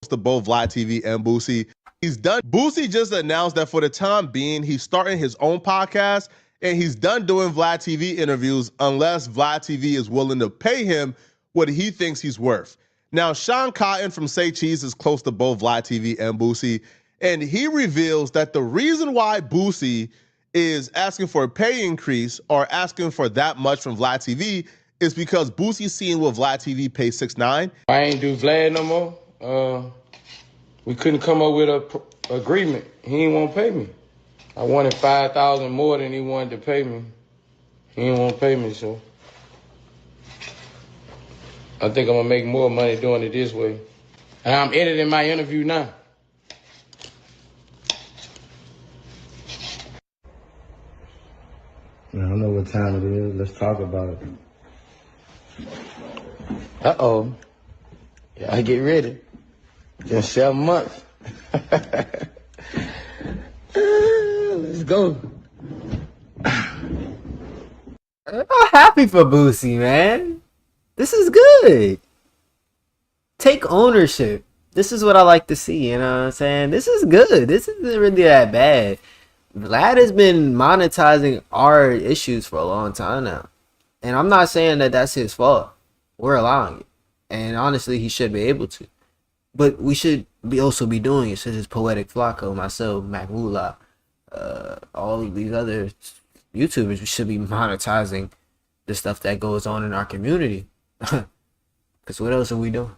to both Vlad TV and Boosie. He's done. Boosie just announced that for the time being, he's starting his own podcast and he's done doing Vlad TV interviews unless Vlad TV is willing to pay him what he thinks he's worth. Now, Sean Cotton from Say Cheese is close to both Vlad TV and Boosie, and he reveals that the reason why Boosie is asking for a pay increase or asking for that much from Vlad TV is because Boosie's seeing what Vlad TV pays 6ix9ine. I ain't do Vlad no more. We couldn't come up with a agreement. He ain't want to pay me. I wanted $5,000 more than he wanted to pay me. He didn't want to pay me, so I think I'm gonna make more money doing it this way. And I'm editing my interview now. I don't know what time it is. Let's talk about it. Uh-oh. Y'all get ready. Just 7 months. Let's go. I'm happy for Boosie, man. This is good. Take ownership. This is what I like to see, you know what I'm saying? This is good. This isn't really that bad. Vlad has been monetizing our issues for a long time now. And I'm not saying that that's his fault. We're allowing it. And honestly, he should be able to. But we should also be doing it, such as Poetic Flacco, myself, Mac Moolah, all of these other YouTubers. We should be monetizing the stuff that goes on in our community. Because what else are we doing?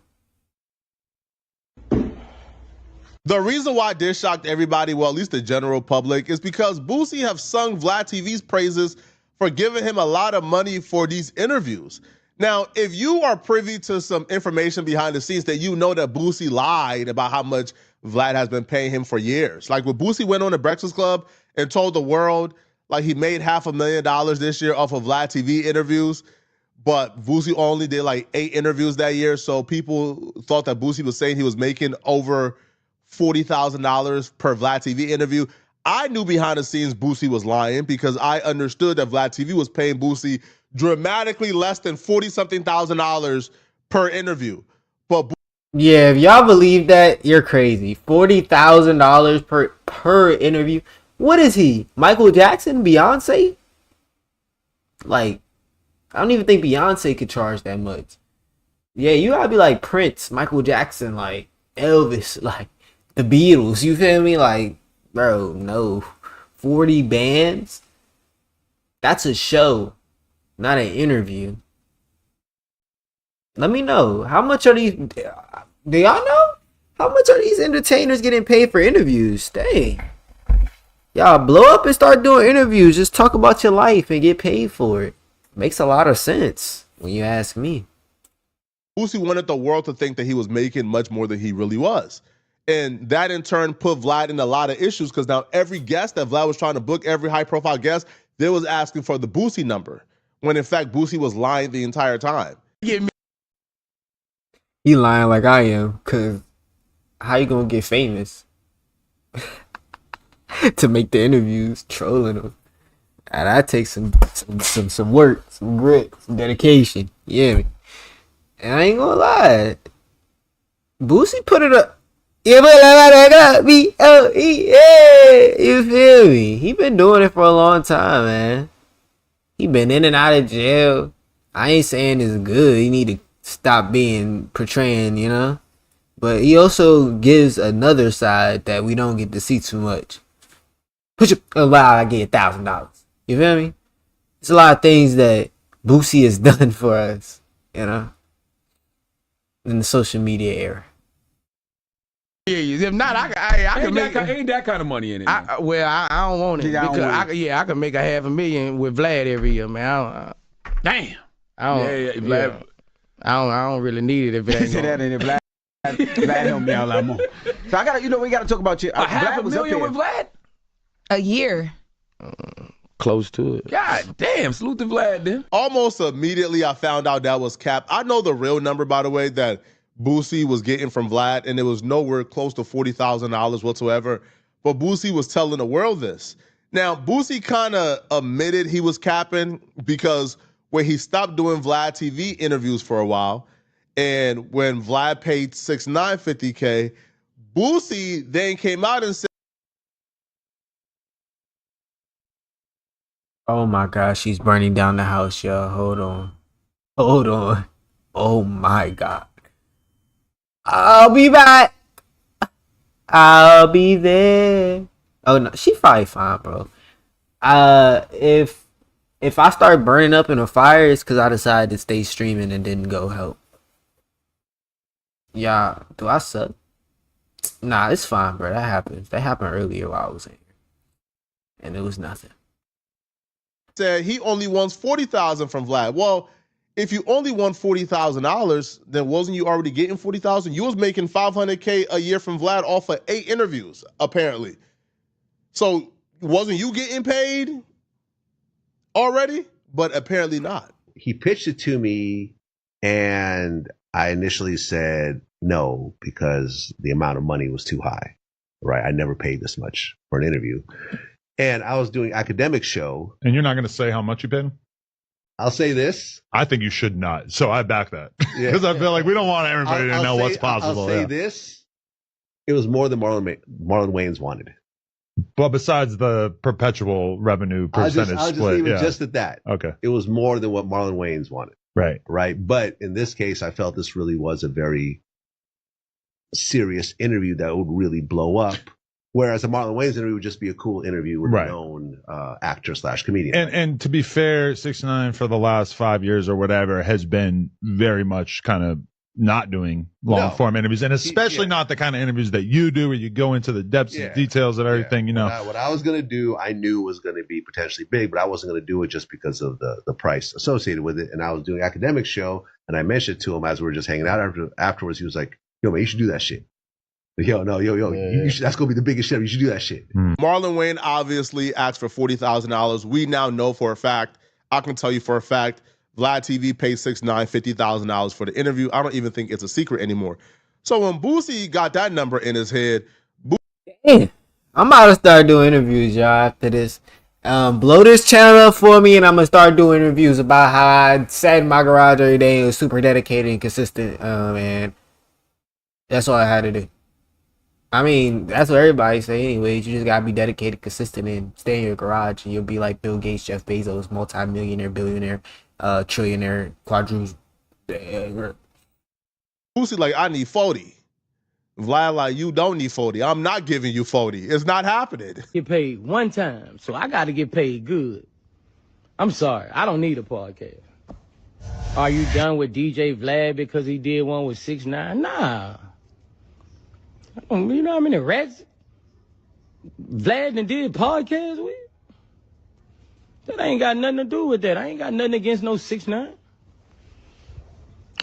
The reason why this shocked everybody, well, at least the general public, is because Boosie have sung Vlad TV's praises for giving him a lot of money for these interviews. Now, if you are privy to some information behind the scenes, that you know that Boosie lied about how much Vlad has been paying him for years. Like when Boosie went on the Breakfast Club and told the world like he made $500,000 this year off of Vlad TV interviews, but Boosie only did like 8 interviews that year. So people thought that Boosie was saying he was making over $40,000 per Vlad TV interview. I knew behind the scenes Boosie was lying because I understood that Vlad TV was paying Boosie dramatically less than $40-something thousand per interview. But yeah, if y'all believe that, you're crazy. $40,000 per interview. What is he? Michael Jackson? Beyonce? Like, I don't even think Beyonce could charge that much. Yeah, you gotta be like Prince, Michael Jackson, like Elvis, like the Beatles. You feel me? Like, bro, no. 40 bands? That's a show, not an interview. Let me know. How much are these? Do y'all know? How much are these entertainers getting paid for interviews? Dang. Y'all blow up and start doing interviews. Just talk about your life and get paid for it. Makes a lot of sense when you ask me. Boosie wanted the world to think that he was making much more than he really was. And that in turn put Vlad in a lot of issues because now every guest that Vlad was trying to book, every high profile guest, they was asking for the Boosie number. When in fact, Boosie was lying the entire time. He lying like I am, because how you gonna get famous? To make the interviews, trolling them. And that takes some work, some grit, some dedication. Yeah, and I ain't gonna lie, Boosie put it up. You feel me? He been doing it for a long time, man. He been in and out of jail. I ain't saying it's good. He need to stop portraying, you know. But he also gives another side that we don't get to see too much. I get $1,000. You feel me? It's a lot of things that Boosie has done for us, you know, in the social media era. Yeah, if not, I can make ain't that kind of money in it. I don't want it because I can make $500,000 with Vlad every year, man. Damn. Vlad. I don't really need it if it ain't. That ain't Vlad. Vlad helped me out a lot more. So I gotta, we gotta talk about you. $500,000 with Vlad? A year. Close to it. God damn, salute to Vlad then. Almost immediately I found out that was cap. I know the real number, by the way, that Boosie was getting from Vlad, and it was nowhere close to $40,000 whatsoever. But Boosie was telling the world this. Now, Boosie kind of admitted he was capping because when he stopped doing Vlad TV interviews for a while, And when Vlad paid 6ix9ine $50K, Boosie then came out and said, Oh my gosh, she's burning down the house, y'all. Hold on. Hold on. Oh my god. I'll be back. I'll be there. Oh no, she probably fine, bro. If I start burning up in a fire, it's because I decided to stay streaming and didn't go help. Yeah, do I suck? Nah, it's fine, bro. That happens. That happened earlier while I was in here, and it was nothing. Said he only wants $40,000 from Vlad. Well, if you only won $40,000, then wasn't you already getting $40,000? You was making $500K a year from Vlad off of 8 interviews, apparently. So wasn't you getting paid already? But apparently not. He pitched it to me, and I initially said no because the amount of money was too high. Right? I never paid this much for an interview. And I was doing academic show. And you're not going to say how much you paid him? I'll say this. I think you should not. So I back that. Because I feel like we don't want everybody to know what's possible. I'll say this. It was more than Marlon Wayans wanted. But besides the perpetual revenue percentage I'll just split. leave it just at that. Okay. It was more than what Marlon Wayans wanted. Right. Right. But in this case, I felt this really was a very serious interview that would really blow up. Whereas a Marlon Wayans interview would just be a cool interview with a known actor / comedian. And to be fair, 6ix9ine for the last 5 years or whatever has been very much kind of not doing long form interviews, and especially not the kind of interviews that you do, where you go into the depths and details of everything. You know, what I was going to do, I knew was going to be potentially big, but I wasn't going to do it just because of the price associated with it. And I was doing an academic show, and I mentioned it to him as we were just hanging out. Afterwards, he was like, "Yo, man, you should do that shit." Yo, you should, that's gonna be the biggest shit. You should do that shit. Marlon Wayne obviously asked for $40,000. We now know for a fact, I can tell you for a fact, Vlad TV paid 6ix9ine $50,000 for the interview. I don't even think it's a secret anymore. So when Boosie got that number in his head, I'm about to start doing interviews, y'all, after this. Blow this channel up for me, and I'm gonna start doing interviews about how I sat in my garage every day and was super dedicated and consistent. And that's all I had to do. I mean, that's what everybody say anyways. You just gotta be dedicated, consistent, and stay in your garage, and you'll be like Bill Gates, Jeff Bezos, multi-millionaire, billionaire, trillionaire, quadruple. Boosie like, I need 40. Vlad like, you don't need 40. I'm not giving you 40. It's not happening. Get paid one time, so I gotta get paid good. I'm sorry, I don't need a podcast. Are you done with DJ Vlad because he did one with 6ix9ine? Nah. You know how many rats Vlad and did podcasts with? That ain't got nothing to do with that. I ain't got nothing against no 6ix9ine.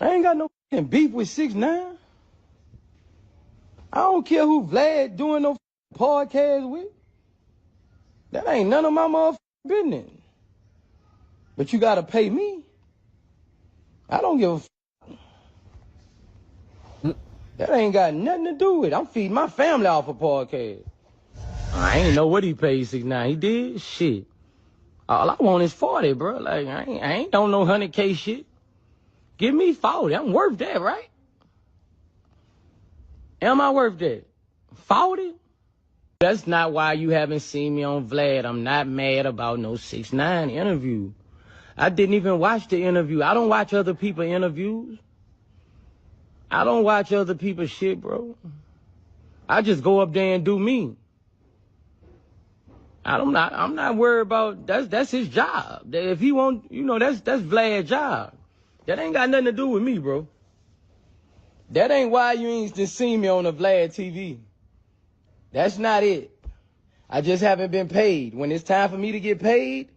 I ain't got no beef with 6ix9ine. I don't care who Vlad doing no podcast with. That ain't none of my motherfucking business. But you gotta pay me. I don't give a That ain't got nothing to do with it. I'm feeding my family off a podcast. I ain't know what he paid 6ix9ine. He did? Shit. All I want is 40, bro. Like, I ain't on no 100K shit. Give me 40. I'm worth that, right? Am I worth that? 40? That's not why you haven't seen me on Vlad. I'm not mad about no 6ix9ine interview. I didn't even watch the interview. I don't watch other people's interviews. I don't watch other people's shit, bro. I just go up there and do me. I'm not worried about that's his job. If he want, that's Vlad's job. That ain't got nothing to do with me, bro. That ain't why you ain't just seen me on the Vlad TV. That's not it. I just haven't been paid. When it's time for me to get paid,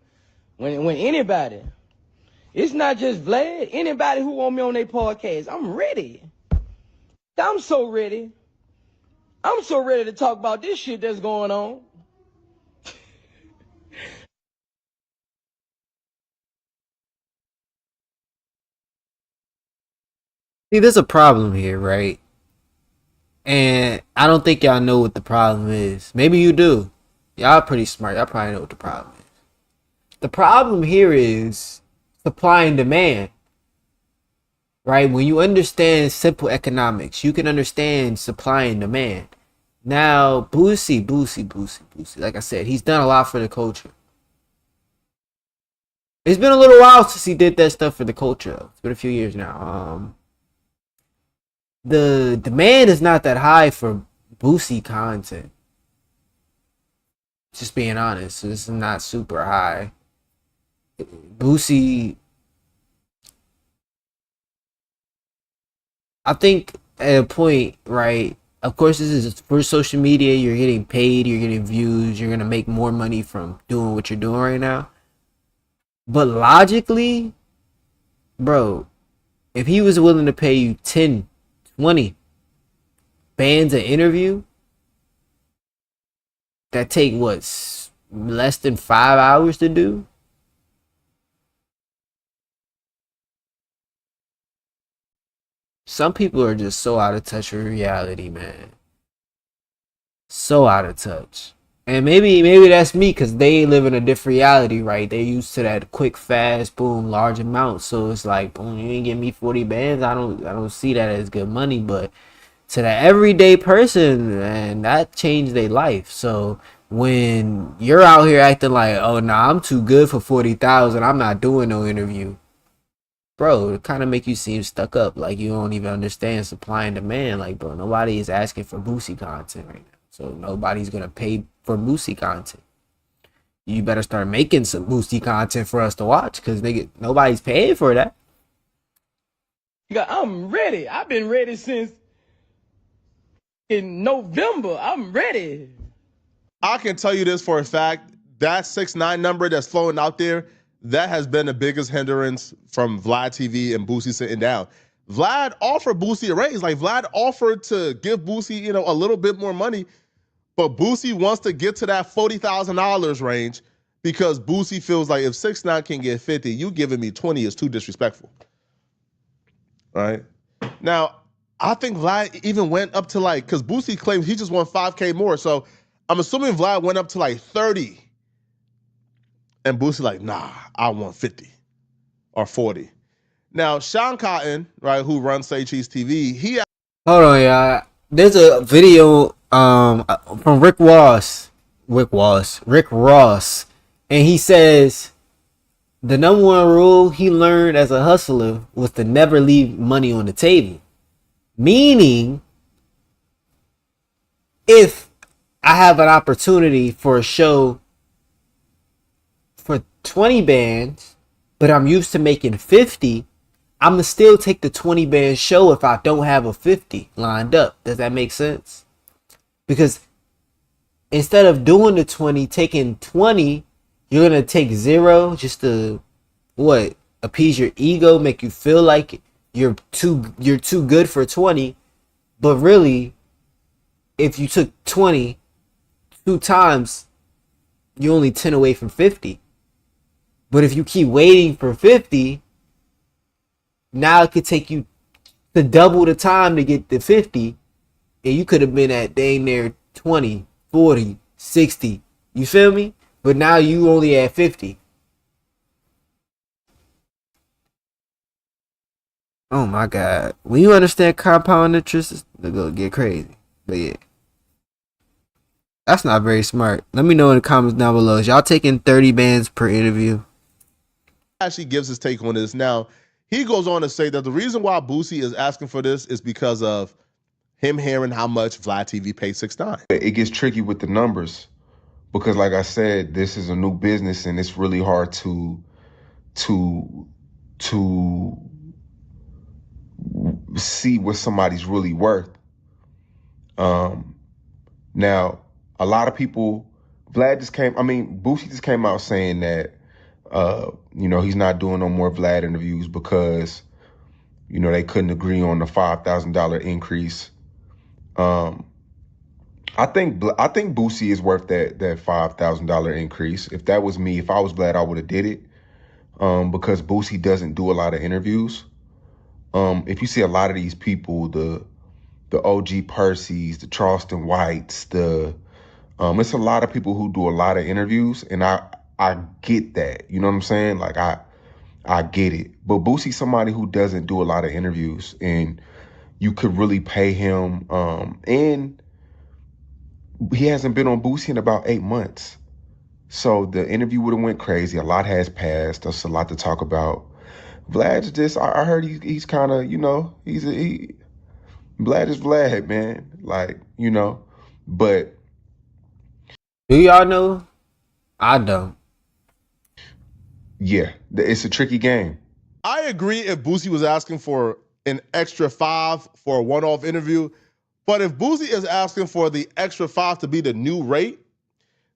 when anybody, it's not just Vlad, anybody who want me on their podcast, I'm ready. I'm so ready. I'm so ready to talk about this shit that's going on. See, there's a problem here, right? And I don't think y'all know what the problem is. Maybe you do. Y'all pretty smart. Y'all probably know what the problem is. The problem here is supply and demand. right? When you understand simple economics, you can understand supply and demand. Now, Boosie, like I said, he's done a lot for the culture. It's been a little while since he did that stuff for the culture, though. It's been a few years now. The demand is not that high for Boosie content. Just being honest, this is not super high. Boosie, I think at a point, right? Of course, this is for social media. You're getting paid, you're getting views, you're gonna make more money from doing what you're doing right now. But logically, bro, if he was willing to pay you 10, 20 bands an interview that take what, less than 5 hours to do? Some people are just so out of touch with reality, man. So out of touch. And maybe that's me, because they live in a different reality, right? They're used to that quick, fast, boom, large amount. So it's like, boom, you ain't give me 40 bands. I don't see that as good money. But to the everyday person, man, that changed their life. So when you're out here acting like, oh, nah, I'm too good for 40,000, I'm not doing no interview. Bro, it kind of make you seem stuck up, like you don't even understand supply and demand. Like, bro, nobody is asking for Boosie content right now, so nobody's gonna pay for Boosie content. You better start making some Boosie content for us to watch, because nobody's paying for that. I'm ready. I've been ready since in November. I'm ready. I can tell you this for a fact. That 6ix9ine number that's flowing out there, that has been the biggest hindrance from Vlad TV and Boosie sitting down. Vlad offered Boosie a raise. Like, Vlad offered to give Boosie, a little bit more money, but Boosie wants to get to that $40,000 range because Boosie feels like if 6ix9ine can get 50, you giving me 20 is too disrespectful. Right? Now, I think Vlad even went up to because Boosie claims he just won $5K more, so I'm assuming Vlad went up to 30. And Boosie like, nah, I want 50 or 40. Now, Sean Cotton, right, who runs Say Cheese TV, hold on, y'all. There's a video from Rick Ross, and he says the number one rule he learned as a hustler was to never leave money on the table. Meaning, if I have an opportunity for a show for 20 bands, but I'm used to making 50, I'm gonna still take the 20 band show if I don't have a 50 lined up. Does that make sense? Because instead of doing the 20, taking 20, you're gonna take 0 just to appease your ego, make you feel like you're too good for 20. But really, if you took 20 2 times, you're only 10 away from 50. But if you keep waiting for 50, now it could take you to double the time to get the 50, and you could have been at dang near 20, 40, 60. You feel me? But now you only at 50. Oh my God. When you understand compound interest, they're gonna get crazy. But yeah. That's not very smart. Let me know in the comments down below. Is y'all taking 30 bands per interview? Actually gives his take on this. Now, he goes on to say that the reason why Boosie is asking for this is because of him hearing how much Vlad TV paid 6ix9ine. It gets tricky with the numbers because, like I said, this is a new business and it's really hard to see what somebody's really worth. Now, a lot of people, Boosie just came out saying that, he's not doing no more Vlad interviews because, they couldn't agree on the $5,000 increase. I think Boosie is worth that $5,000 increase. If that was me, if I was Vlad, I would have did it. Because Boosie doesn't do a lot of interviews. If you see a lot of these people, the OG Percy's, the Charleston Whites, it's a lot of people who do a lot of interviews, and I get that. You know what I'm saying? Like I get it. But Boosie's somebody who doesn't do a lot of interviews, and you could really pay him. And he hasn't been on Boosie in about 8 months. So the interview would have went crazy. A lot has passed. There's a lot to talk about. Vlad's just, I heard he's kind of, Vlad is Vlad, man. Like, but. Do y'all know? I don't. Yeah, it's a tricky game. I agree if Boosie was asking for an extra $5 for a one-off interview, but if Boosie is asking for the extra $5 to be the new rate,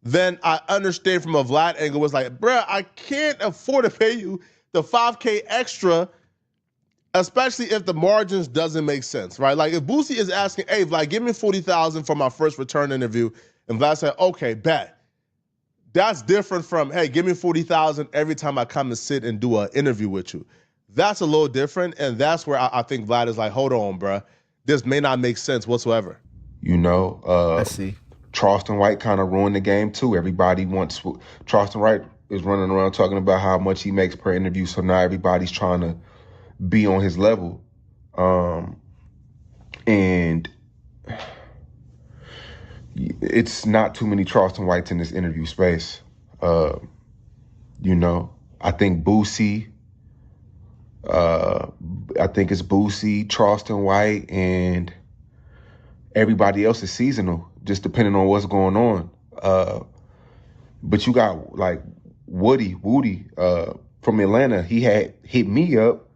then I understand from a Vlad angle. It's like, bruh, I can't afford to pay you the $5K extra, especially if the margins doesn't make sense, right? Like if Boosie is asking, hey, Vlad, give me $40,000 for my first return interview, and Vlad said, okay, bet. That's different from, hey, give me $40,000 every time I come and sit and do an interview with you. That's a little different, and that's where I think Vlad is like, hold on, bruh. This may not make sense whatsoever. I see. Charleston White kind of ruined the game too. Everybody wants, Charleston White is running around talking about how much he makes per interview, so now everybody's trying to be on his level. And it's not too many Charleston Whites in this interview space. I think Boosie, it's Boosie, Charleston White, and everybody else is seasonal, just depending on what's going on. But you got like Woody from Atlanta. He had hit me up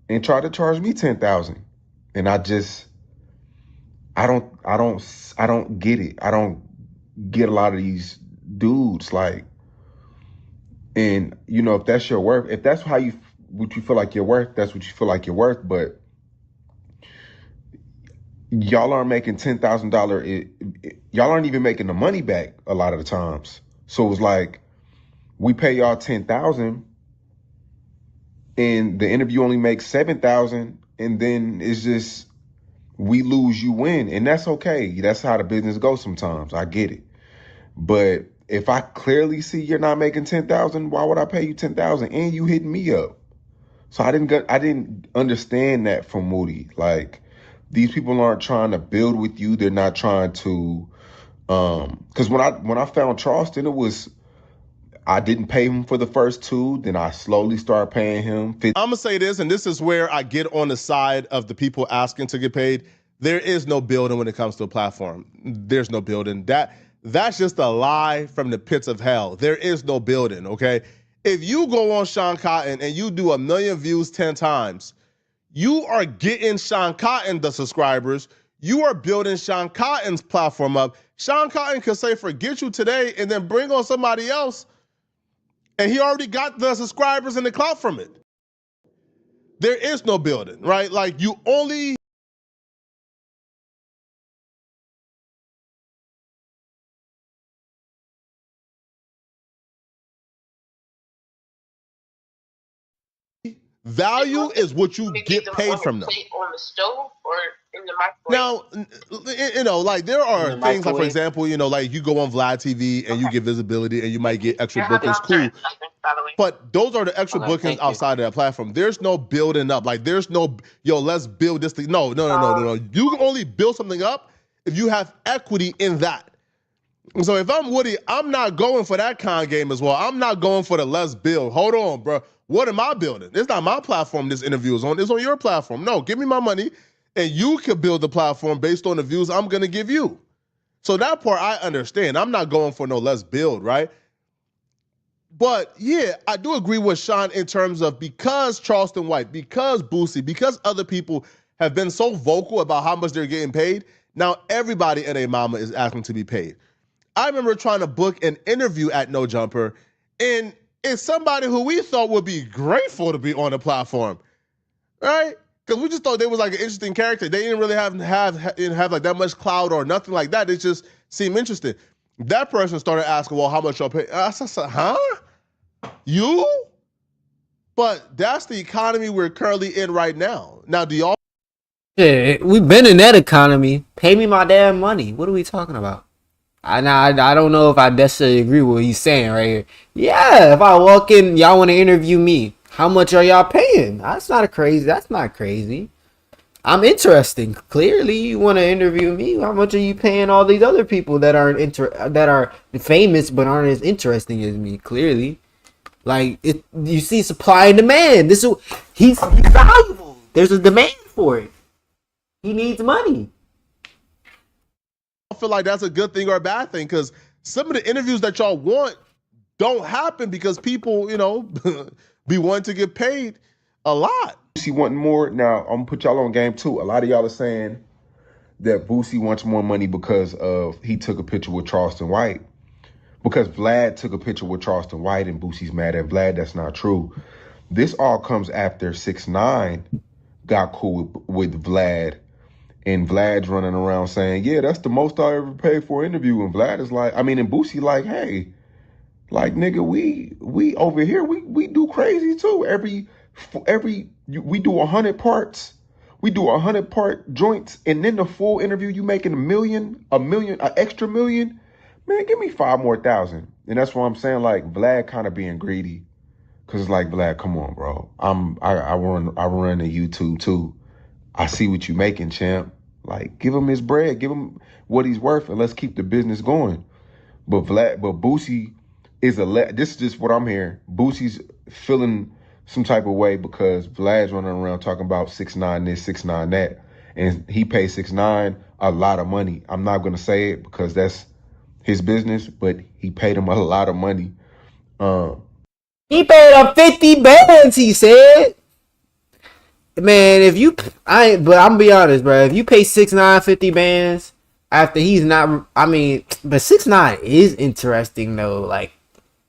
and tried to charge me $10,000, and I don't get it. I don't get a lot of these dudes, like, and if that's your worth, if that's what you feel like you're worth, that's what you feel like you're worth. But y'all aren't making $10,000. Y'all aren't even making the money back a lot of the times. So it's like, we pay y'all $10,000 and the interview only makes $7,000, and then it's just, we lose, you win, and that's okay. That's how the business goes sometimes. I get it. But if I clearly see you're not making $10,000, why would I pay you $10,000 and you hitting me up? So I didn't understand that from Moody. Like, these people aren't trying to build with you. They're not trying to, because when I found Charleston, it was, I didn't pay him for the first 2. Then I slowly started paying him. I'm going to say this, and this is where I get on the side of the people asking to get paid. There is no building when it comes to a platform. There's no building. That's just a lie from the pits of hell. There is no building, okay? If you go on Sean Cotton and you do 1 million views 10 times, you are getting Sean Cotton the subscribers. You are building Sean Cotton's platform up. Sean Cotton could say, forget you today, and then bring on somebody else, and he already got the subscribers and the clout from it. There is no building, right? Like, you only value is what you get paid from them. On the stove or in the microwave? Now, like, there are things like, for example, like you go on Vlad TV and you get visibility and you might get extra bookings, cool. But those are the extra bookings outside of that platform. There's no building up. Like, there's no, let's build this thing. No. You can only build something up if you have equity in that. So if I'm Woody, I'm not going for that con game as well. I'm not going for the let's build. Hold on, bro. What am I building? It's not my platform this interview is on. It's on your platform. No, give me my money, and you can build the platform based on the views I'm going to give you. So that part I understand. I'm not going for no let's build, right? But, yeah, I do agree with Sean in terms of, because Charleston White, because Boosie, because other people have been so vocal about how much they're getting paid, now everybody and a mama is asking to be paid. I remember trying to book an interview at No Jumper, and it's somebody who we thought would be grateful to be on the platform, right? Because we just thought they was like an interesting character. They didn't really have like that much clout or nothing like that. It just seemed interesting. That person started asking, well, how much y'all pay? I said, huh? You? But that's the economy we're currently in right now. Now, do y'all? Yeah, we've been in that economy. Pay me my damn money. What are we talking about? I don't know if I necessarily agree with what he's saying right here. Yeah, if I walk in, y'all want to interview me. how much are y'all paying? That's not crazy. I'm interesting. Clearly, you want to interview me. How much are you paying all these other people that are famous but aren't as interesting as me? Clearly, like you see supply and demand. He's valuable. There's a demand for it. He needs money. I feel like that's a good thing or a bad thing because some of the interviews that y'all want don't happen because people, be wanting to get paid a lot. Boosie wanting more. Now, I'm going to put y'all on game too. A lot of y'all are saying that Boosie wants more money because he took a picture with Charleston White. Because Vlad took a picture with Charleston White and Boosie's mad at Vlad. That's not true. This all comes after 6ix9ine got cool with Vlad. And Vlad's running around saying, yeah, that's the most I ever paid for an interview. And Vlad is like, and Boosie like, hey, like, nigga, we over here, we do crazy too. We do 100 parts. We do 100 part joints. And then the full interview, you making an extra million. Man, give me 5 more thousand. And that's why I'm saying, like, Vlad kind of being greedy. Cause it's like, Vlad, come on, bro. I run the YouTube too. I see what you making, champ. Like, give him his bread, give him what he's worth, and let's keep the business going. But Boosie is this is just what I'm hearing. Boosie's feeling some type of way because Vlad's running around talking about 6ix9ine this, 6ix9ine that. And he paid 6ix9ine a lot of money. I'm not gonna say it because that's his business, but he paid him a lot of money. He paid him 50 bands, he said. Man, but I'm gonna be honest, bro. If you pay 6ix9ine 50 bands after he's not, but 6ix9ine is interesting though, like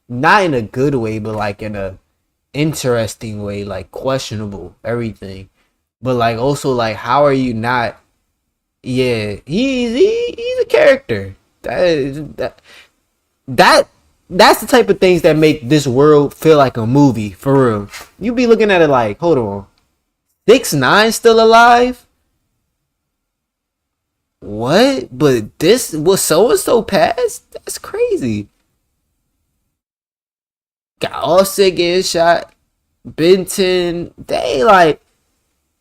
not in a good way, but like in a interesting way, like questionable everything, but like also like how are you not? Yeah, he's a character. That's the type of things that make this world feel like a movie for real. You be looking at it like, hold on. 6ix9ine still alive? What? But this was so-and-so passed? That's crazy. Got Offset getting shot. Benton. They like...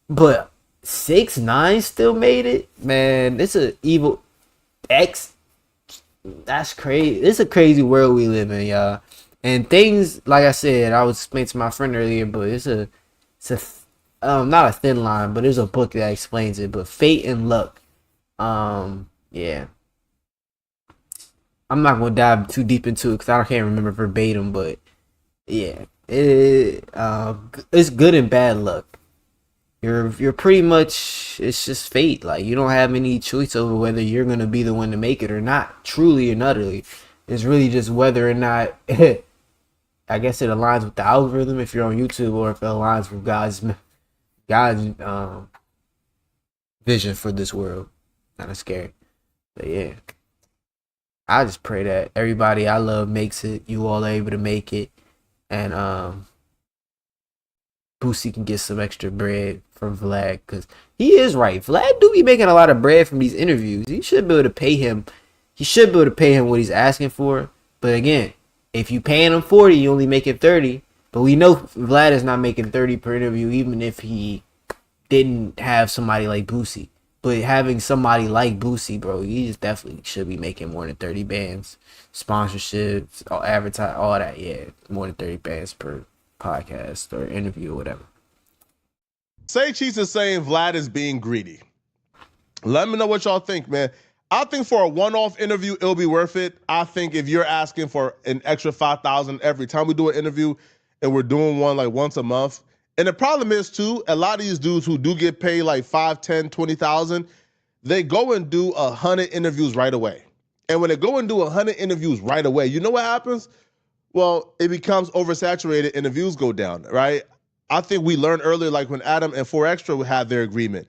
But 6ix9ine still made it? Man, it's a evil... That's crazy. It's a crazy world we live in, y'all. And things, like I said, I was explaining to my friend earlier, but it's a not a thin line, but there's a book that explains it. But fate and luck, yeah. I'm not gonna dive too deep into it because I can't remember verbatim, but yeah, it's good and bad luck. You're pretty much, it's just fate. Like you don't have any choice over whether you're gonna be the one to make it or not. Truly and utterly, it's really just whether or not. I guess it aligns with the algorithm if you're on YouTube, or if it aligns with God's vision for this world. Kind of scary, but yeah. I just pray that everybody I love makes it. You all are able to make it, and Boosie can get some extra bread from Vlad, because he is right. Vlad do be making a lot of bread from these interviews. He should be able to pay him. He should be able to pay him what he's asking for. But again, if you paying him 40, you only making 30. But we know Vlad is not making 30 per interview, even if he didn't have somebody like Boosie. But having somebody like Boosie, bro, he just definitely should be making more than 30 bands. Sponsorships, advertise, all that, yeah. More than 30 bands per podcast or interview or whatever. Say Cheese is saying Vlad is being greedy. Let me know what y'all think, man. I think for a one-off interview, it'll be worth it. I think if you're asking for an extra $5,000 every time we do an interview, and we're doing one like once a month. And the problem is too, a lot of these dudes who do get paid like 5, 10, 20,000, they go and do 100 interviews right away. And when they go and do 100 interviews right away, you know what happens? Well, it becomes oversaturated and the views go down, right? I think we learned earlier, like when Adam and 4Extra had their agreement,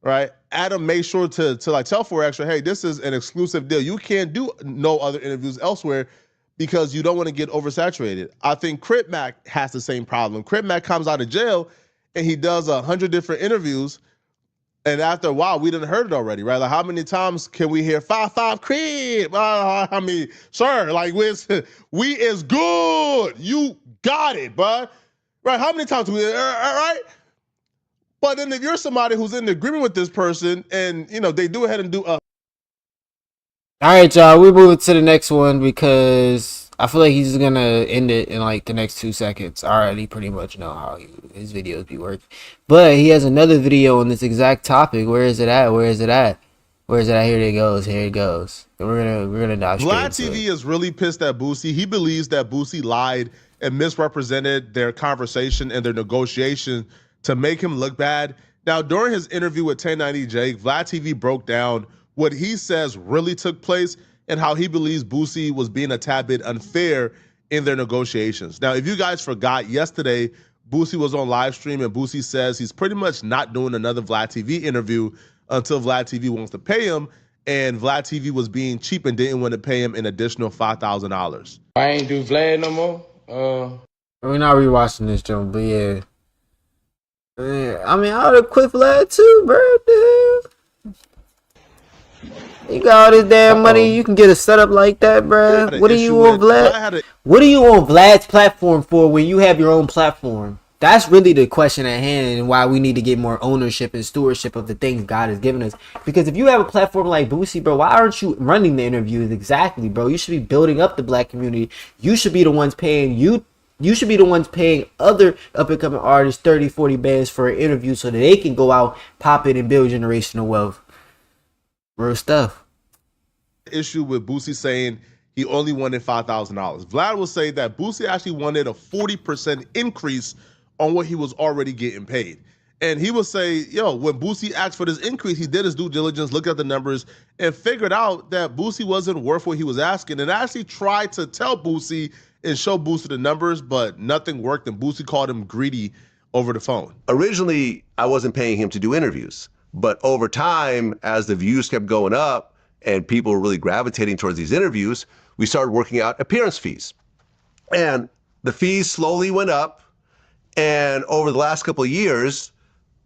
right? Adam made sure to like tell 4Extra, hey, this is an exclusive deal. You can't do no other interviews elsewhere because you don't want to get oversaturated. I think Crip Mac has the same problem. Crip Mac comes out of jail and he does 100 different interviews. And after a while, we didn't heard it already, right? Like, how many times can we hear 5-5 Crip? I mean, sir, like, we is good. You got it, bud. Right? How many times do we, right? But then if you're somebody who's in agreement with this person and, they do ahead and do All right, y'all, we're moving to the next one because I feel like he's going to end it in like the next 2 seconds. I already pretty much know how his videos be working. But he has another video on this exact topic. Where is it at? Here it goes. And we're gonna dive straight Vlad into TV it. is really pissed at Boosie. He believes that Boosie lied and misrepresented their conversation and their negotiation to make him look bad. Now, during his interview with 1090 Jake, Vlad TV broke down what he says really took place and how he believes Boosie was being a tad bit unfair in their negotiations. Now, if you guys forgot, yesterday, Boosie was on live stream and Boosie says he's pretty much not doing another Vlad TV interview until Vlad TV wants to pay him, and Vlad TV was being cheap and didn't want to pay him an additional $5,000. I ain't do Vlad no more. We're not rewatching this, John, but yeah. I mean, I would have quit Vlad too, bro, dude. You got all this damn money, you can get a setup like that, bro. What do you want Vlad? What do you want Vlad's platform for when you have your own platform? That's really the question at hand and why we need to get more ownership and stewardship of the things God has given us. Because if you have a platform like Boosie, bro, why aren't you running the interviews exactly, bro? You should be building up the black community. You should be the ones paying you should be the ones paying other up-and-coming artists 30, 40 bands for an interview so that they can go out, pop it, and build generational wealth. Real stuff. Issue with Boosie saying he only wanted $5,000. Vlad will say that Boosie actually wanted a 40% increase on what he was already getting paid. And he will say, when Boosie asked for this increase, he did his due diligence, looked at the numbers, and figured out that Boosie wasn't worth what he was asking, and actually tried to tell Boosie and show Boosie the numbers, but nothing worked, and Boosie called him greedy over the phone. Originally, I wasn't paying him to do interviews, but over time, as the views kept going up and people were really gravitating towards these interviews, we started working out appearance fees. And the fees slowly went up. And over the last couple of years,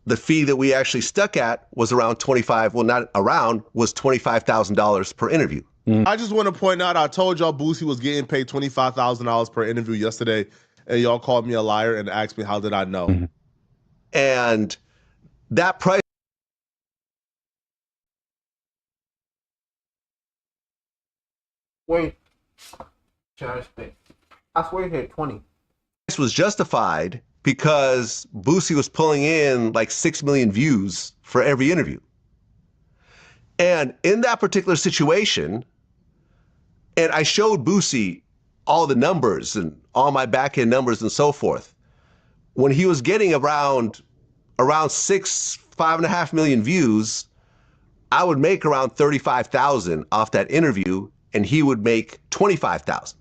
the fee that we actually stuck at was around was $25,000 per interview. I just want to point out, I told y'all Boosie was getting paid $25,000 per interview yesterday, and y'all called me a liar and asked me how did I know. And that price Wait. I swear you hit 20. was justified because Boosie was pulling in like 6 million views for every interview. And in that particular situation, and I showed Boosie all the numbers and all my back end numbers and so forth. When he was getting around 5.5 million views, I would make around 35,000 off that interview, and he would make 25,000.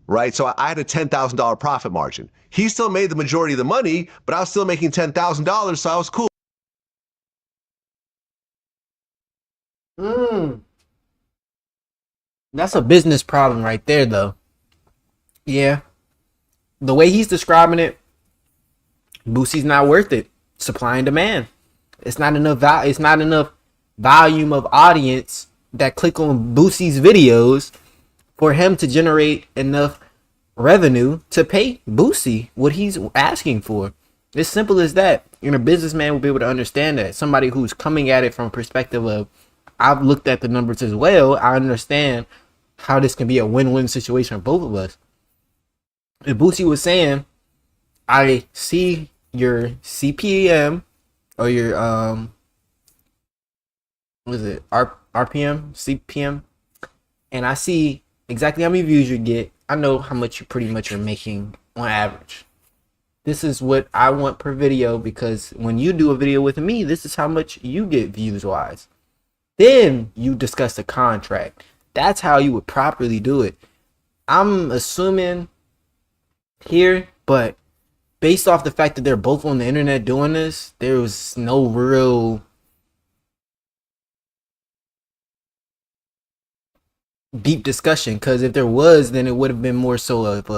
Right? So I had a $10,000 profit margin. He still made the majority of the money, but I was still making $10,000, so I was cool. That's a business problem right there, though. Yeah. The way he's describing it, Boosie's not worth it. Supply and demand. It's not enough volume of audience that click on Boosie's videos for him to generate enough revenue to pay Boosie what he's asking for. It's simple as that. And a businessman will be able to understand that. Somebody who's coming at it from a perspective of, I've looked at the numbers as well. I understand how this can be a win-win situation for both of us. If Boosie was saying, I see your CPM or your what is it? RPM, CPM, and I see exactly how many views you get. I know how much you pretty much are making on average. This is what I want per video, because when you do a video with me, this is how much you get views wise. Then you discuss the contract. That's how you would properly do it. I'm assuming here, but based off the fact that they're both on the internet doing this, there was no real deep discussion, because if there was, then it would have been more so of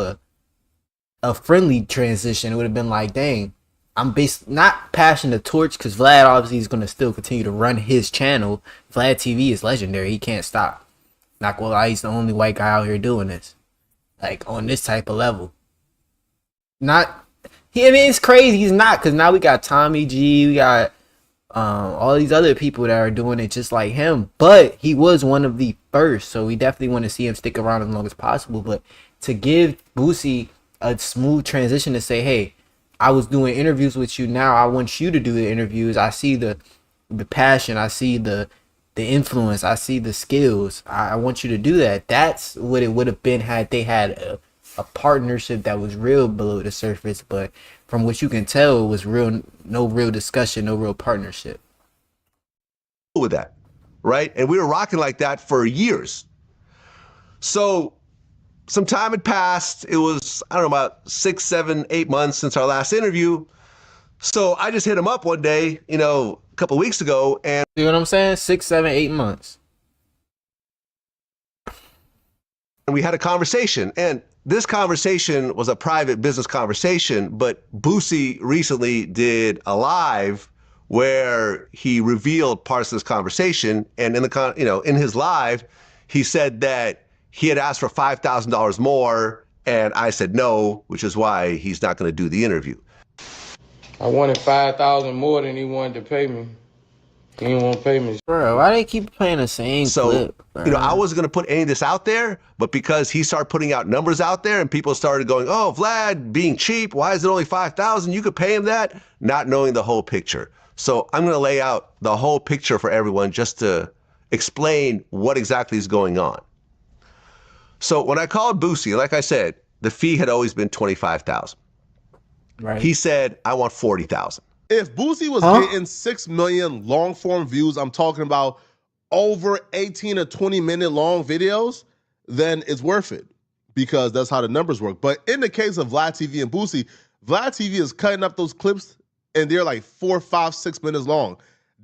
a friendly transition. It would have been like, dang, I'm not passing the torch, because Vlad obviously is going to still continue to run his channel. Vlad TV is legendary. He can't stop. Not gonna lie, he's the only white guy out here doing this, like on this type of level. I mean, it's crazy. He's not, because now we got Tommy G, we got all these other people that are doing it just like him. But he was one of the first, so we definitely want to see him stick around as long as possible. But to give Boosie a smooth transition to say, hey, I was doing interviews with you, now I want you to do the interviews. I see the passion, I see the influence, I see the skills. I want you to do that. That's what it would have been had they had a partnership that was real below the surface. But from what you can tell, it was no real discussion, no real partnership. With that, right? And we were rocking like that for years. So some time had passed. It was, I don't know, about 6, 7, 8 months since our last interview. So I just hit him up one day, a couple of weeks ago, and you know what I'm saying? 6, 7, 8 months. And we had a conversation, and this conversation was a private business conversation, but Boosie recently did a live where he revealed parts of this conversation. And in his live, he said that he had asked for $5,000 more, and I said no, which is why he's not going to do the interview. I wanted $5,000 more than he wanted to pay me. He didn't want to pay me. Bro, why they keep playing the same clip? Bro? I wasn't going to put any of this out there, but because he started putting out numbers out there and people started going, oh, Vlad being cheap, why is it only $5,000? You could pay him that, not knowing the whole picture. So I'm going to lay out the whole picture for everyone just to explain what exactly is going on. So when I called Boosie, like I said, the fee had always been $25,000. Right. He said, I want $40,000. If Boosie was getting 6 million long form views, I'm talking about over 18 or 20 minute long videos, then it's worth it because that's how the numbers work. But in the case of Vlad TV and Boosie, Vlad TV is cutting up those clips and they're like 4, 5, 6 minutes long.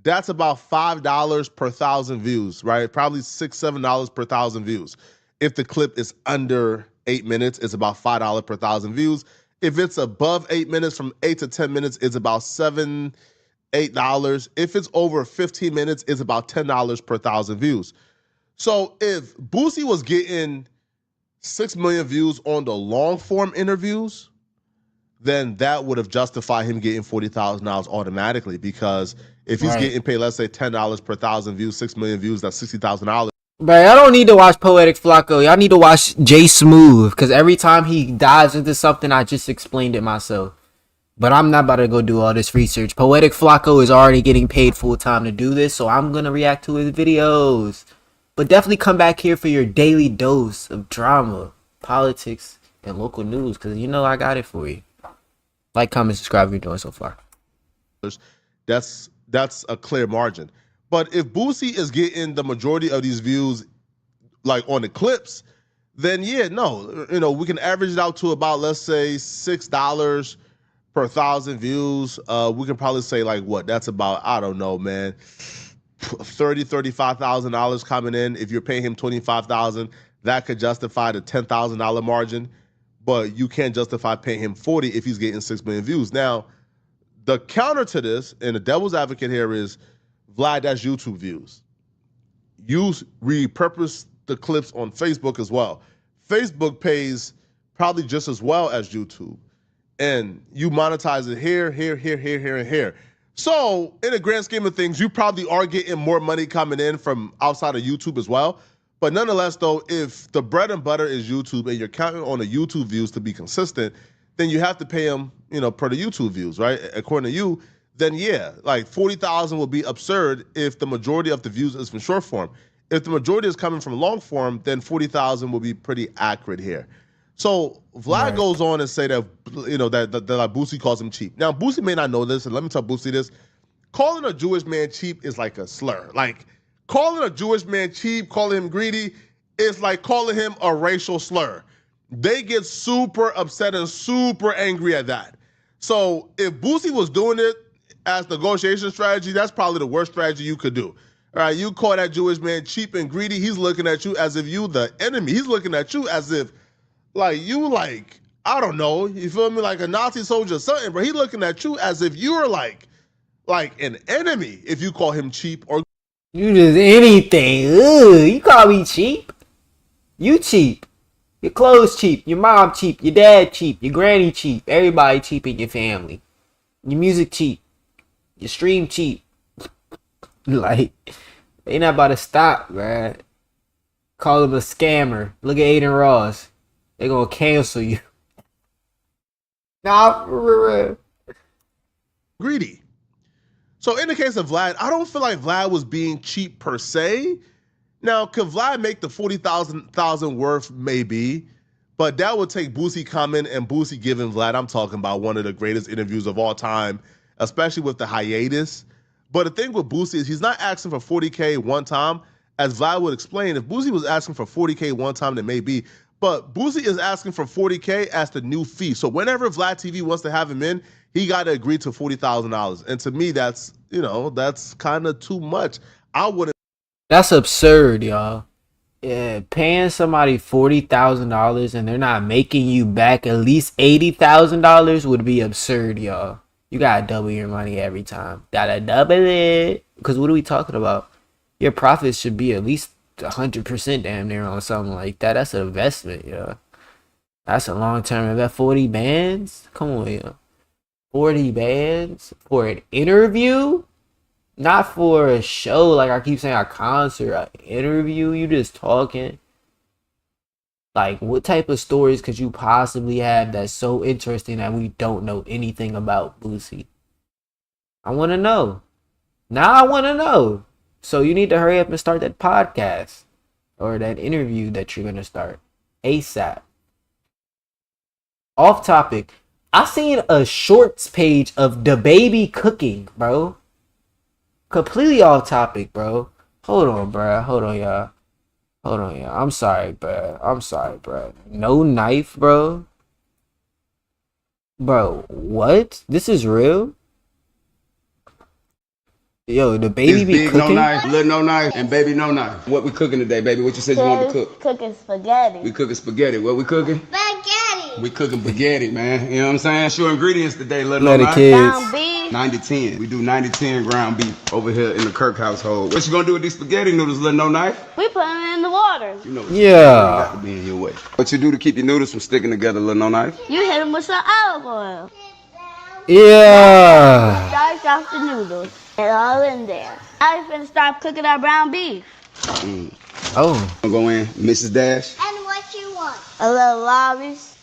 That's about $5 per 1,000 views, right? Probably $6, $7 per 1,000 views. If the clip is under 8 minutes, it's about $5 per 1,000 views. If it's above 8 minutes, from 8 to 10 minutes, it's about $7, $8. If it's over 15 minutes, it's about $10 per 1,000 views. So if Boosie was getting 6 million views on the long form interviews, then that would have justified him getting $40,000 automatically, because if he's getting paid, let's say $10 per 1,000 views, 6 million views, that's $60,000. But I don't need to watch Poetic Flacco. Y'all need to watch JSmoove, because every time he dives into something, I just explained it myself. But I'm not about to go do all this research. Poetic Flacco is already getting paid full time to do this, so I'm going to react to his videos. But definitely come back here for your daily dose of drama, politics, and local news, because I got it for you. Like, comment, subscribe if you're doing so far. That's a clear margin. But if Boosie is getting the majority of these views, like on the clips, then we can average it out to about, let's say, $6 per 1,000 views. We can probably say that's about, I don't know, man, $35,000 coming in. If you're paying him $25,000, that could justify the $10,000 margin. But you can't justify paying him $40 if he's getting 6 million views. Now, the counter to this, and the devil's advocate here is, Vlad, that's YouTube views. You repurpose the clips on Facebook as well. Facebook pays probably just as well as YouTube. And you monetize it here, here, here, here, here, and here. So in the grand scheme of things, you probably are getting more money coming in from outside of YouTube as well. But nonetheless, though, if the bread and butter is YouTube and you're counting on the YouTube views to be consistent, then you have to pay them, per the YouTube views, right? According to you, then like 40,000 will be absurd if the majority of the views is from short form. If the majority is coming from long form, then 40,000 will be pretty accurate here. So Vlad goes on and say that, that Boosie calls him cheap. Now, Boosie may not know this, and let me tell Boosie this. Calling a Jewish man cheap is like a slur. Like, calling a Jewish man cheap, calling him greedy, is like calling him a racial slur. They get super upset and super angry at that. So if Boosie was doing it as negotiation strategy, that's probably the worst strategy you could do. All right, you call that Jewish man cheap and greedy, he's looking at you as if you the enemy. He's looking at you as if, I don't know, you feel me, like a Nazi soldier or something, but he's looking at you as if you're like an enemy if you call him cheap or... You just anything. Ugh, you call me cheap? You cheap. Your clothes cheap, your mom cheap, your dad cheap, your granny cheap, everybody cheap in your family. Your music cheap, your stream cheap. Like, they not about to stop, man. Call him a scammer. Look at Aiden Ross. They gonna cancel you. Nah, for real. Greedy. So in the case of Vlad, I don't feel like Vlad was being cheap per se. Now, could Vlad make the 40,000 worth? Maybe. But that would take Boosie coming and Boosie giving Vlad, I'm talking about one of the greatest interviews of all time, especially with the hiatus. But the thing with Boosie is he's not asking for 40K one time. As Vlad would explain, if Boosie was asking for 40K one time, then maybe. But Boosie is asking for 40K as the new fee. So whenever Vlad TV wants to have him in, he got to agree to $40,000. And to me, that's, that's kind of too much. I wouldn't. That's absurd, y'all. Yeah, paying somebody $40,000 and they're not making you back at least $80,000 would be absurd, y'all. You gotta double your money every time. Gotta double it. Because what are we talking about? Your profits should be at least 100% damn near on something like that. That's an investment, yo. That's a long-term investment. 40 bands? Come on, yo. 40 bands for an interview? Not for a show, like I keep saying, a concert, an interview. You just talking. Like, what type of stories could you possibly have that's so interesting that we don't know anything about, Boosie? I want to know. Now I want to know. So you need to hurry up and start that podcast or that interview that you're going to start ASAP. Off topic. I seen a shorts page of the baby cooking, bro. Completely off topic, bro. Hold on, bro. Hold on, y'all. I'm sorry, bro. No knife, bro. Bro, what? This is real? Yo, the baby be big cooking? No knife, little no knife, and baby no knife. What we cooking today, baby? What you said you wanted to cook? Cooking spaghetti. We cooking spaghetti. What we cooking? Spaghetti. We cooking spaghetti, man. You know what I'm saying? Sure ingredients today, little Let no the knife. kids. Ground beef. 90-10. We do 90-10 ground beef over here in the Kirk household. What you gonna do with these spaghetti noodles, little no knife? We put them in the water. You know, Yeah. got to be in your way. What you do to keep your noodles from sticking together, little no knife? You hit them with some olive oil. Yeah. Starch off the noodles. It's all in there. Now we finna start cooking our brown beef. Oh. I'm gonna go in, Mrs. Dash. And what you want? A little lobbies.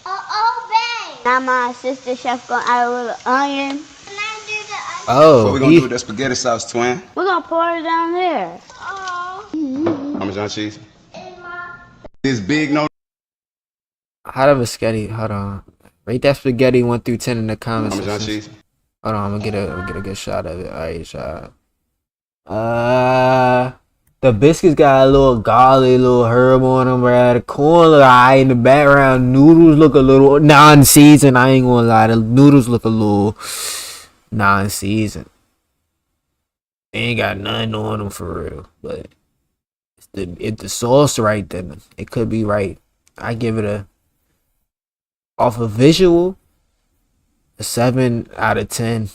Babe. Now my sister chef gonna add a little onion. Can I do the onion? Oh. What we gonna do with that spaghetti sauce, twin? We're gonna pour it down there. Parmesan cheese. This big no. How the spaghetti? Hold on. Rate that spaghetti 1 through 10 in the comments. Parmesan cheese. Hold on, I'm gonna get a good shot of it. Alright, shot. The biscuits got a little garlic, a little herb on them, bro. The corn look alright in the background. Noodles look a little non-seasoned. I ain't gonna lie, the noodles look a little non-seasoned. They ain't got nothing on them for real, but if the sauce right, then it could be right. I give it off of visual, a 7 out of 10.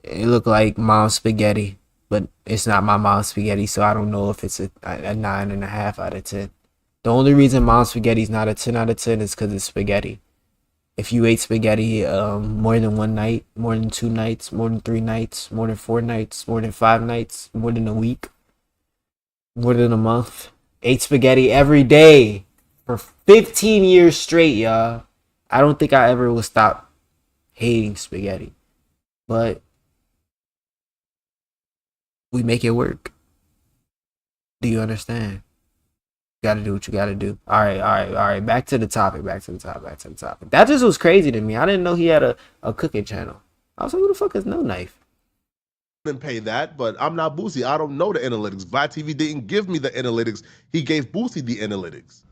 It looked like mom's spaghetti, but it's not my mom's spaghetti, so I don't know if it's a 9.5 out of 10. The only reason mom's spaghetti is not a 10 out of 10 is because it's spaghetti. If you ate spaghetti more than one night, more than 2 nights, more than 3 nights, more than 4 nights, more than 5 nights, more than a week, more than a month, ate spaghetti every day for 15 years straight, y'all, I don't think I ever will stop hating spaghetti. But we make it work. Do you understand? You gotta do what you gotta do. All right. Back to the topic. That just was crazy to me. I didn't know he had a cooking channel. I was like, who the fuck is No Knife? Didn't pay that, but I'm not Boosie. I don't know the analytics. Vlad TV didn't give me the analytics. He gave Boosie the analytics.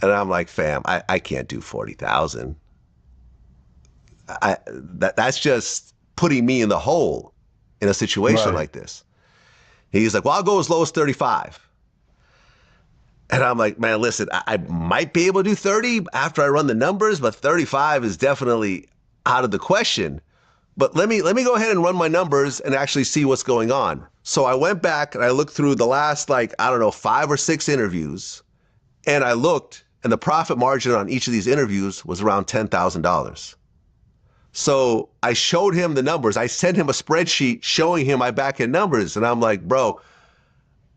And I'm like, fam, I can't do 40,000. That's just putting me in the hole in a situation like this. He's like, well, I'll go as low as 35. And I'm like, man, listen, I might be able to do 30 after I run the numbers, but 35 is definitely out of the question. But let me go ahead and run my numbers and actually see what's going on. So I went back and I looked through the last, 5 or 6 interviews. And I looked, and the profit margin on each of these interviews was around $10,000. So I showed him the numbers. I sent him a spreadsheet showing him my back end numbers. And I'm like, bro,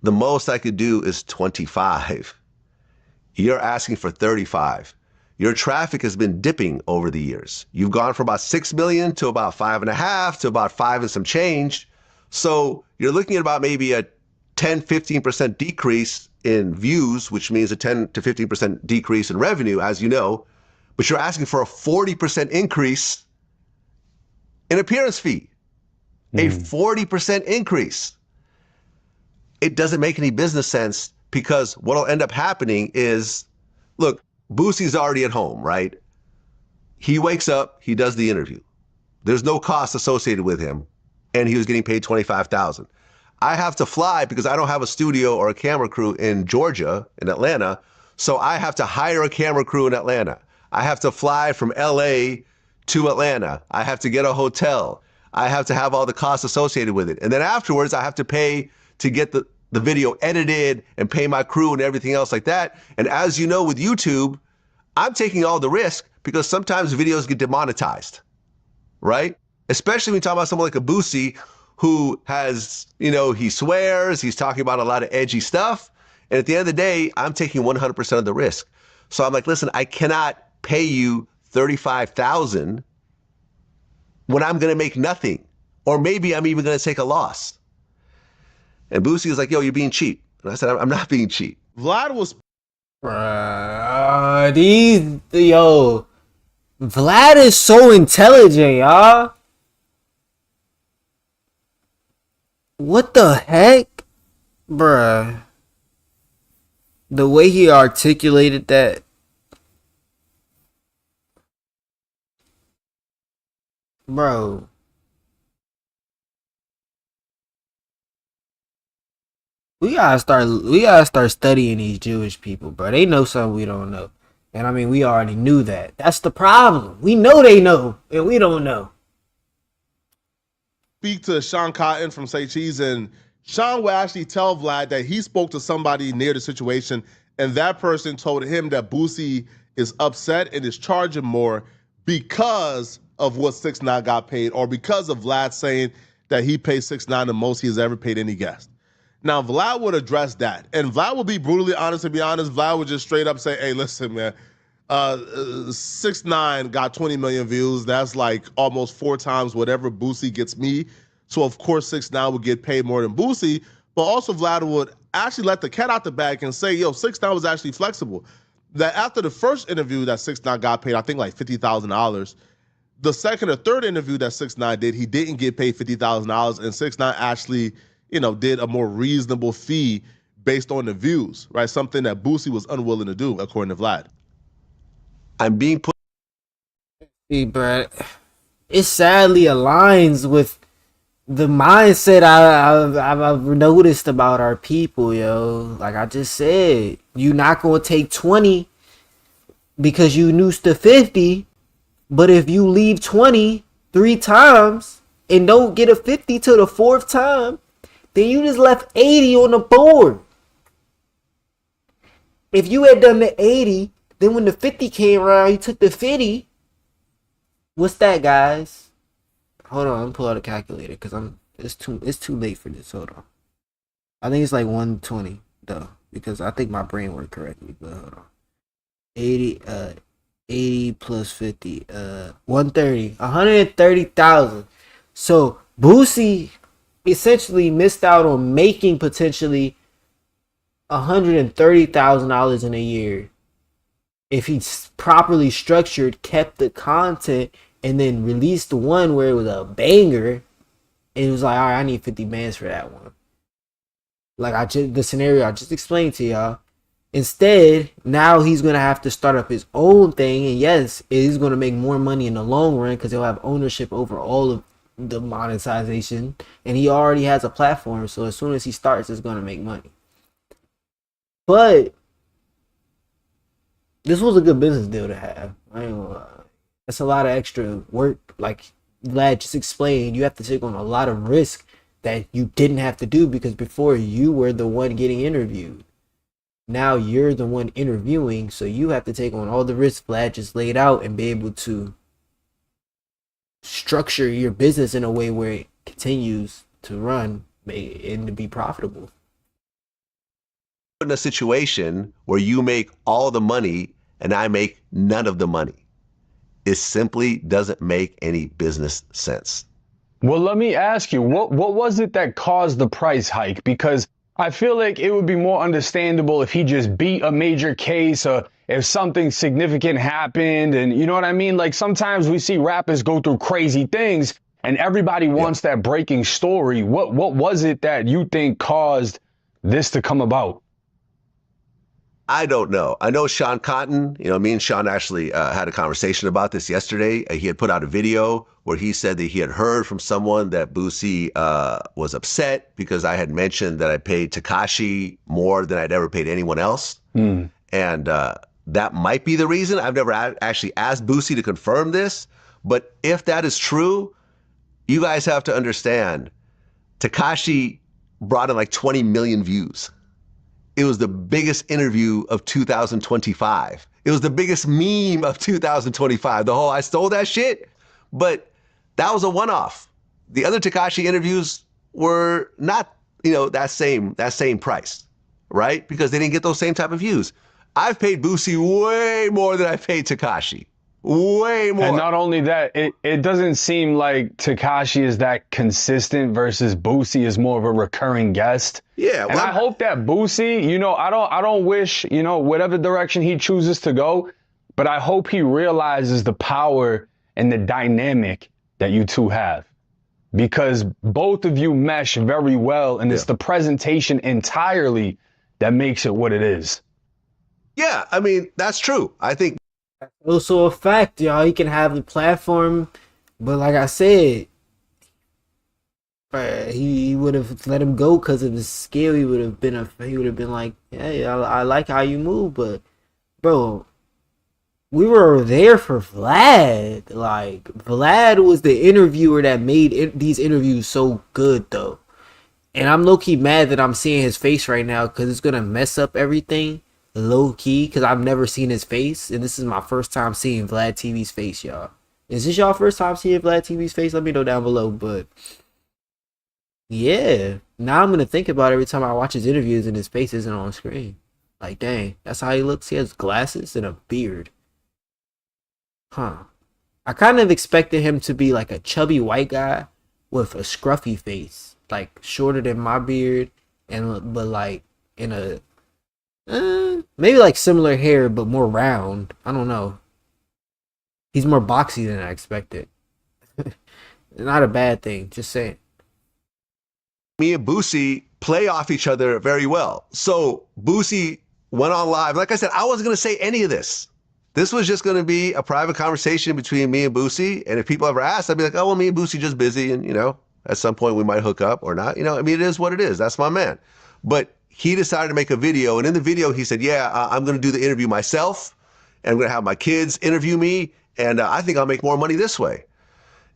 the most I could do is 25. You're asking for 35. Your traffic has been dipping over the years. You've gone from about 6 million to about 5.5 to about 5 and some change. So you're looking at about maybe a 10, 15% decrease in views, which means a 10 to 15% decrease in revenue, as you know, but you're asking for a 40% increase in appearance fee, a 40% increase. It doesn't make any business sense, because what'll end up happening is, look, Boosie's already at home, right? He wakes up, he does the interview. There's no cost associated with him, and he was getting paid $25,000. I have to fly because I don't have a studio or a camera crew in Georgia, in Atlanta, so I have to hire a camera crew in Atlanta. I have to fly from LA to Atlanta. I have to get a hotel. I have to have all the costs associated with it. And then afterwards, I have to pay to get the video edited and pay my crew and everything else like that. And as you know, with YouTube, I'm taking all the risk because sometimes videos get demonetized, right? Especially when you talk about someone like a Boosie who has, you know, he swears, he's talking about a lot of edgy stuff. And at the end of the day, I'm taking 100% of the risk. So I'm like, listen, I cannot pay you $35,000 when I'm going to make nothing, or maybe I'm even going to take a loss. And Boosie was like, yo, you're being cheap. And I said, I'm not being cheap. Vlad was... Vlad is so intelligent, y'all. What the heck? Bruh. The way he articulated that. Bro. We gotta start studying these Jewish people, bro. They know something we don't know. And I mean, we already knew that. That's the problem. We know they know, and we don't know. Speak to Sean Cotton from Say Cheese, and Sean would actually tell Vlad that he spoke to somebody near the situation, and that person told him that Boosie is upset and is charging more because of what 6ix9ine got paid, or because of Vlad saying that he paid 6ix9ine the most he has ever paid any guest. Now, Vlad would address that, and Vlad would be brutally honest. To be honest, Vlad would just straight up say, hey, listen, man, 6ix9ine got 20 million views. That's like almost 4 times whatever Boosie gets me. So, of course, 6ix9ine would get paid more than Boosie. But also, Vlad would actually let the cat out the bag and say, yo, 6ix9ine was actually flexible. That after the first interview that 6ix9ine got paid, I think like $50,000, the second or third interview that 6ix9ine did, he didn't get paid $50,000, and 6ix9ine actually, you know, did a more reasonable fee based on the views, right? Something that Boosie was unwilling to do, according to Vlad. I'm being put. See, bro, it sadly aligns with the mindset I've noticed about our people, yo. Like I just said, you not gonna take 20 because you used to 50, but if you leave 20 3 times and don't get a 50 till the 4th time, then you just left 80 on the board. If you had done the 80, then when the 50 came around, you took the 50. What's that, guys? Hold on, I'm pull out a calculator because it's too late for this. Hold on. I think it's like 120 though, because I think my brain worked correctly. But hold on. 80 plus 50, 130, 130,000. So Boosie essentially missed out on making potentially $130,000 in a year if he properly structured, kept the content, and then released the one where it was a banger, and it was like, all right, I need 50 bands for that one. Like the scenario I just explained to y'all. Instead, now he's gonna have to start up his own thing, and yes, he's gonna make more money in the long run because he'll have ownership over all of the monetization, and he already has a platform. So as soon as he starts, it's gonna make money. But this was a good business deal to have. I ain't gonna lie. That's a lot of extra work. Like Vlad just explained, you have to take on a lot of risk that you didn't have to do because before you were the one getting interviewed. Now you're the one interviewing, so you have to take on all the risks Vlad just laid out and be able to structure your business in a way where it continues to run and to be profitable. In a situation where you make all the money and I make none of the money. It simply doesn't make any business sense. Well, let me ask you, what was it that caused the price hike? Because I feel like it would be more understandable if he just beat a major case or if something significant happened. And you know what I mean? Like sometimes we see rappers go through crazy things and everybody wants that breaking story. What was it that you think caused this to come about? I don't know. I know Sean Cotton, me and Sean actually had a conversation about this yesterday. He had put out a video where he said that he had heard from someone that Boosie was upset because I had mentioned that I paid Tekashi more than I'd ever paid anyone else. And that might be the reason. I've never actually asked Boosie to confirm this. But if that is true, you guys have to understand, Tekashi brought in like 20 million views. It was the biggest interview of 2025. It was the biggest meme of 2025. The whole I stole that shit. But that was a one-off. The other Tekashi interviews were not, that same price, right? Because they didn't get those same type of views. I've paid Boosie way more than I paid Tekashi. Way more. And not only that, it doesn't seem like Tekashi is that consistent versus Boosie is more of a recurring guest. Yeah. And I hope that Boosie, I don't wish, whatever direction he chooses to go, but I hope he realizes the power and the dynamic that you two have. Because both of you mesh very well, and it's the presentation entirely that makes it what it is. Yeah, I mean, that's true. I think also a fact, y'all. He can have the platform, but like I said, he would have let him go because of his skill. He would have been like, hey, I like how you move, but bro, we were there for Vlad. Like Vlad was the interviewer that made these interviews so good, though. And I'm low key mad that I'm seeing his face right now because it's gonna mess up everything. Low key, because I've never seen his face, and this is my first time seeing Vlad TV's face, y'all. Is this y'all first time seeing Vlad TV's face? Let me know down below. But yeah, now I'm gonna think about every time I watch his interviews and his face isn't on screen. Like, dang, that's how he looks. He has glasses and a beard. Huh. I kind of expected him to be like a chubby white guy with a scruffy face, like shorter than my beard, but like in a maybe like similar hair but more round. I don't know. He's more boxy than I expected. Not a bad thing, just saying. Me and Boosie play off each other very well. So Boosie went on live. Like I said, I wasn't going to say any of this. This was just going to be a private conversation between me and Boosie. And if people ever asked, I'd be like, oh, well, me and Boosie just busy. And, at some point we might hook up or not. It is what it is. That's my man. But he decided to make a video, and in the video he said, I'm going to do the interview myself, and I'm going to have my kids interview me, and I think I'll make more money this way.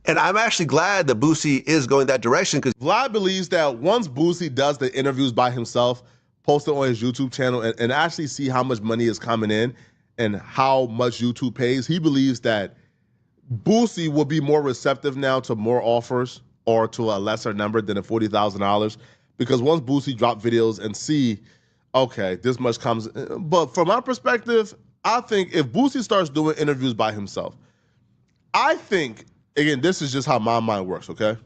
And I'm actually glad that Boosie is going that direction, because Vlad believes that once Boosie does the interviews by himself, post it on his YouTube channel, and actually see how much money is coming in and how much YouTube pays, he believes that Boosie will be more receptive now to more offers or to a lesser number than the $40,000. Because once Boosie drop videos and see, okay, this much comes. But from my perspective, I think if Boosie starts doing interviews by himself, I think, again, this is just how my mind works, okay?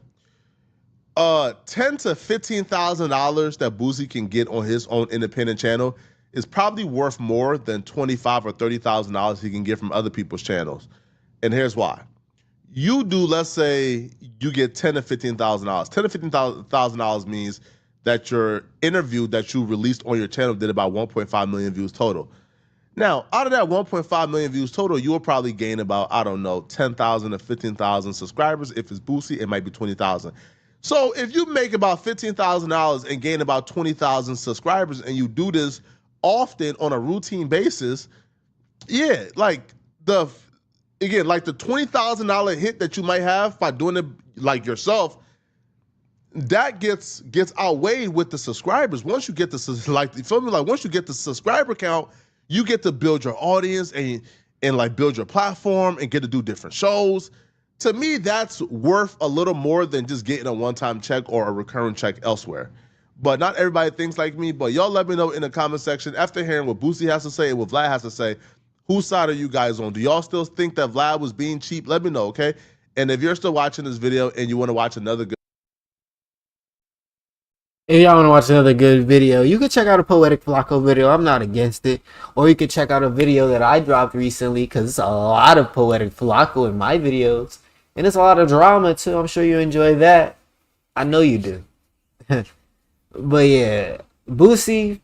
$10,000 to $15,000 that Boosie can get on his own independent channel is probably worth more than $25,000 or $30,000 he can get from other people's channels. And here's why. You do, let's say you get $10,000 to $15,000. $10,000 to $15,000 means that your interview that you released on your channel did about 1.5 million views total. Now, out of that 1.5 million views total, you will probably gain about, 10,000 to 15,000 subscribers. If it's Boosie, it might be 20,000. So if you make about $15,000 and gain about 20,000 subscribers, and you do this often on a routine basis, like the $20,000 hit that you might have by doing it like yourself, that gets outweighed with the subscribers. Once you get the like, you feel me? Like once you get the subscriber count, you get to build your audience and like build your platform and get to do different shows. To me, that's worth a little more than just getting a one-time check or a recurring check elsewhere. But not everybody thinks like me. But y'all let me know in the comment section after hearing what Boosie has to say and what Vlad has to say. Whose side are you guys on? Do y'all still think that Vlad was being cheap? Let me know, okay? And if you're still watching this video and you want to watch another good If y'all want to watch another good video, you can check out a Poetic Flacco video. I'm not against it. Or you can check out a video that I dropped recently, because it's a lot of Poetic Flacco in my videos. And it's a lot of drama too. I'm sure you enjoy that. I know you do. But yeah, Boosie,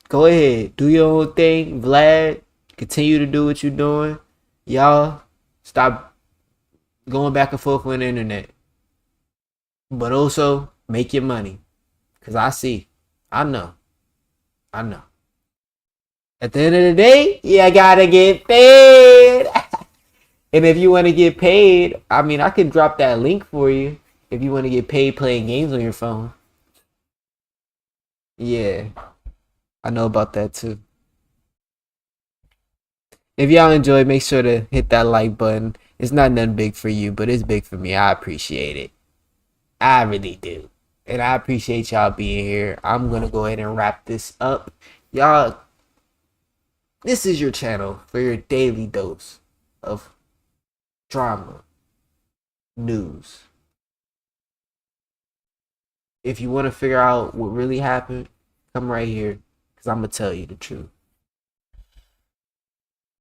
go ahead. Do your own thing. Vlad, continue to do what you're doing. Y'all, stop going back and forth on the internet. But also, make your money. Because I know. At the end of the day, you gotta get paid. And if you want to get paid, I mean, I can drop that link for you. If you want to get paid playing games on your phone. Yeah, I know about that too. If y'all enjoyed, make sure to hit that like button. It's not nothing big for you, but it's big for me. I appreciate it. I really do. And I appreciate y'all being here. I'm going to go ahead and wrap this up. Y'all, this is your channel for your daily dose of drama, news. If you want to figure out what really happened, come right here, because I'm going to tell you the truth.